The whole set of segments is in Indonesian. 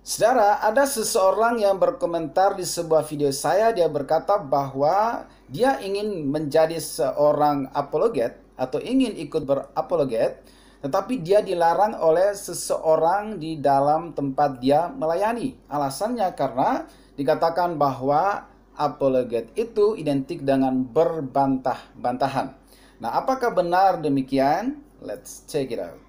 Saudara, ada seseorang yang berkomentar di sebuah video saya. Dia berkata bahwa dia ingin menjadi seorang apologet atau ingin ikut berapologet, tetapi dia dilarang oleh seseorang di dalam tempat dia melayani. Alasannya karena dikatakan bahwa apologet itu identik dengan berbantah-bantahan. Nah, apakah benar demikian? Let's check it out.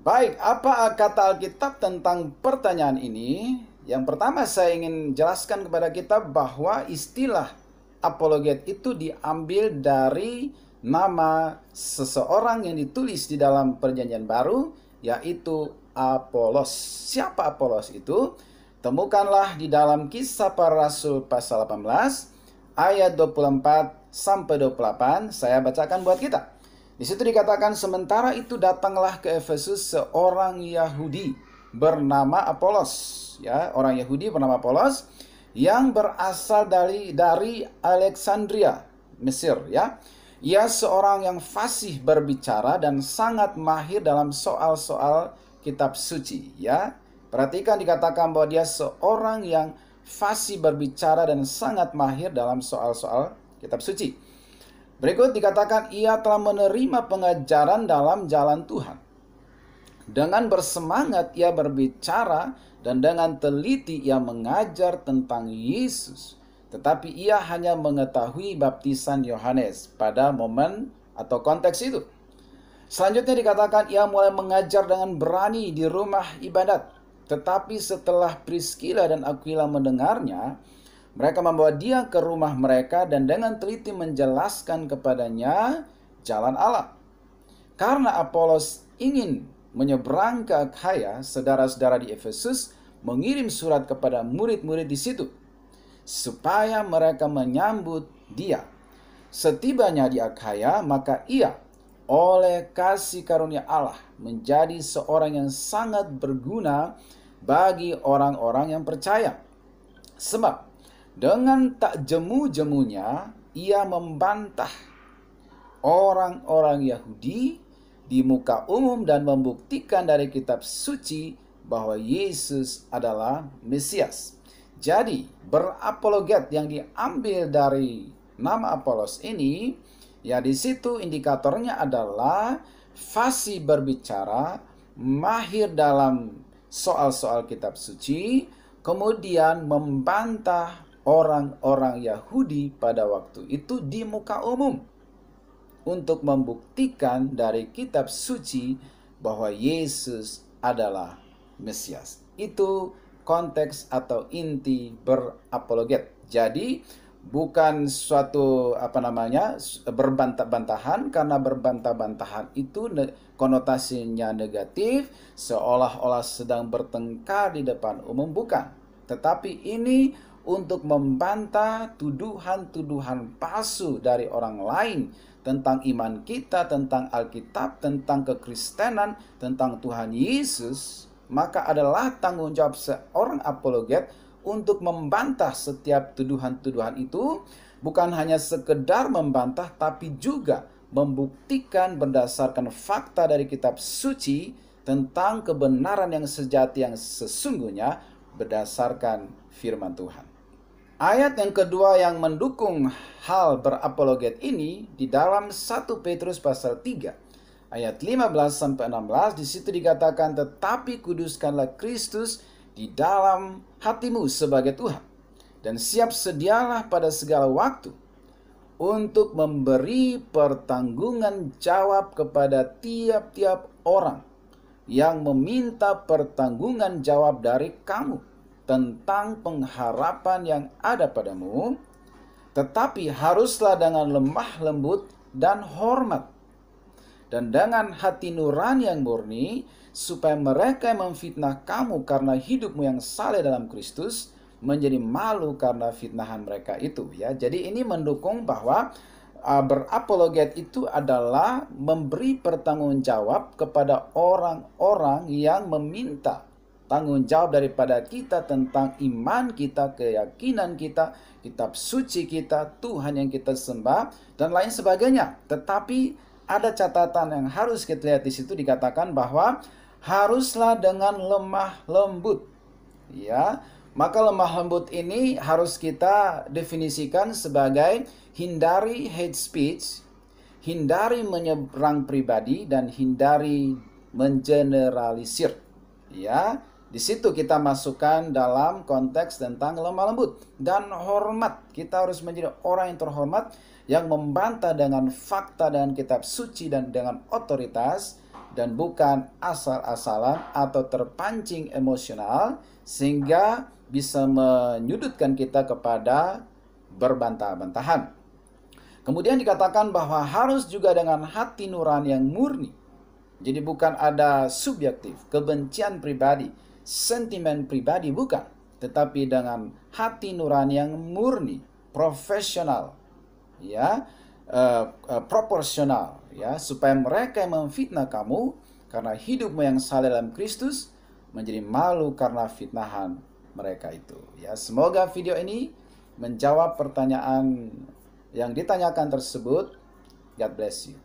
Baik, apa kata Alkitab tentang pertanyaan ini? Yang pertama saya ingin jelaskan kepada kita bahwa istilah apologet itu diambil dari nama seseorang yang ditulis di dalam Perjanjian Baru, yaitu Apolos. Siapa Apolos itu? Temukanlah di dalam Kisah Para Rasul pasal 18 ayat 24 sampai 28. Saya bacakan buat kita. Di situ dikatakan, sementara itu datanglah ke Efesus seorang Yahudi bernama Apolos, ya, orang Yahudi bernama Apolos yang berasal dari Alexandria, Mesir, ya. Ia seorang yang fasih berbicara dan sangat mahir dalam soal-soal kitab suci, ya. Perhatikan, dikatakan bahwa dia seorang yang fasih berbicara dan sangat mahir dalam soal-soal kitab suci. Berikut dikatakan, ia telah menerima pengajaran dalam jalan Tuhan. Dengan bersemangat ia berbicara dan dengan teliti ia mengajar tentang Yesus. Tetapi ia hanya mengetahui baptisan Yohanes pada momen atau konteks itu. Selanjutnya dikatakan, ia mulai mengajar dengan berani di rumah ibadat. Tetapi setelah Priscilla dan Aquila mendengarnya, mereka membawa dia ke rumah mereka dan dengan teliti menjelaskan kepadanya jalan Allah. Karena Apolos ingin menyeberang ke Akhaya, saudara-saudara di Efesus mengirim surat kepada murid-murid di situ, supaya mereka menyambut dia. Setibanya di Akhaya, maka ia oleh kasih karunia Allah menjadi seorang yang sangat berguna bagi orang-orang yang percaya. Sebab dengan tak jemu-jemunya ia membantah orang-orang Yahudi di muka umum dan membuktikan dari kitab suci bahwa Yesus adalah Mesias. Jadi, berapologet yang diambil dari nama Apolos ini, ya di situ indikatornya adalah fasih berbicara, mahir dalam soal-soal kitab suci, kemudian membantah orang-orang Yahudi pada waktu itu di muka umum untuk membuktikan dari kitab suci bahwa Yesus adalah Mesias. Itu konteks atau inti berapologet. Jadi bukan suatu berbantah-bantahan, karena berbantah-bantahan itu konotasinya negatif, seolah-olah sedang bertengkar di depan umum, bukan. Tetapi ini untuk membantah tuduhan-tuduhan palsu dari orang lain tentang iman kita, tentang Alkitab, tentang kekristenan, tentang Tuhan Yesus. Maka adalah tanggung jawab seorang apologet untuk membantah setiap tuduhan-tuduhan itu, bukan hanya sekedar membantah, tapi juga membuktikan berdasarkan fakta dari kitab suci tentang kebenaran yang sejati, yang sesungguhnya berdasarkan firman Tuhan. Ayat yang kedua yang mendukung hal berapologet ini di dalam 1 Petrus pasal 3 ayat 15 sampai 16. Di situ dikatakan, tetapi kuduskanlah Kristus di dalam hatimu sebagai Tuhan, dan siap sedialah pada segala waktu untuk memberi pertanggungan jawab kepada tiap-tiap orang yang meminta pertanggungan jawab dari kamu tentang pengharapan yang ada padamu, tetapi haruslah dengan lemah lembut dan hormat, dan dengan hati nurani yang murni, supaya mereka yang memfitnah kamu karena hidupmu yang saleh dalam Kristus menjadi malu karena fitnahan mereka itu, ya. Jadi ini mendukung bahwa berapologet itu adalah memberi pertanggungjawab kepada orang-orang yang meminta tanggung jawab daripada kita tentang iman kita, keyakinan kita, kitab suci kita, Tuhan yang kita sembah, dan lain sebagainya. Tetapi ada catatan yang harus kita lihat di situ, dikatakan bahwa haruslah dengan lemah lembut. Ya, maka lemah lembut ini harus kita definisikan sebagai hindari hate speech, hindari menyerang pribadi, dan hindari mengeneralisir. Ya, di situ kita masukkan dalam konteks tentang lemah lembut dan hormat. Kita harus menjadi orang yang terhormat, yang membantah dengan fakta, dengan kitab suci, dan dengan otoritas, dan bukan asal-asalan atau terpancing emosional sehingga bisa menyudutkan kita kepada berbantah-bantahan. Kemudian dikatakan bahwa harus juga dengan hati nurani yang murni. Jadi bukan ada subjektif, kebencian pribadi, sentimen pribadi, bukan. Tetapi dengan hati nurani yang murni, profesional, ya, proporsional, ya, supaya mereka yang memfitnah kamu karena hidupmu yang saleh dalam Kristus menjadi malu karena fitnahan mereka itu. Ya, semoga video ini menjawab pertanyaan yang ditanyakan tersebut. God bless you.